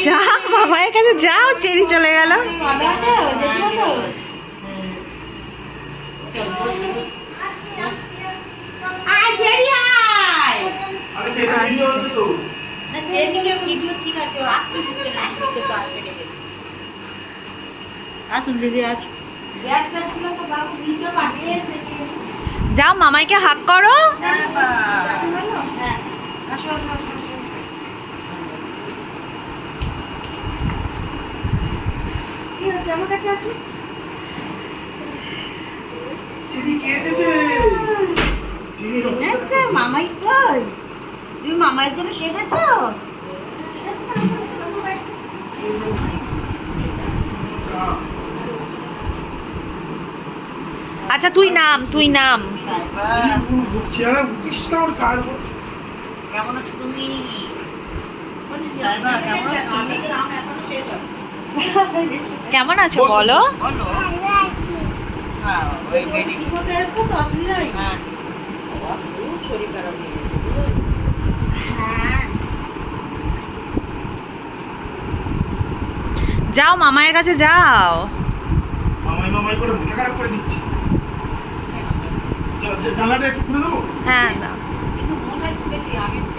যা মামায়ের কাছে যাও, চেরি চলে গেল। আসুন দিদি আসুন। যাও মামাইকে হাক করো। কি হচ্ছে আমার কাছে আসো। মামাই কই? তুমি মামাইয়ের জন্য কেঁদেছো? আচ্ছা তুই নাম, তুই নাম। কেমন আছো তুমি? কেমন আছো বলো? যাও মামায়ের কাছে যাও। মামাই করে মাথা খারাপ করে দিচ্ছি। জানলাটা একটু খুলে দেবো? হ্যাঁ না।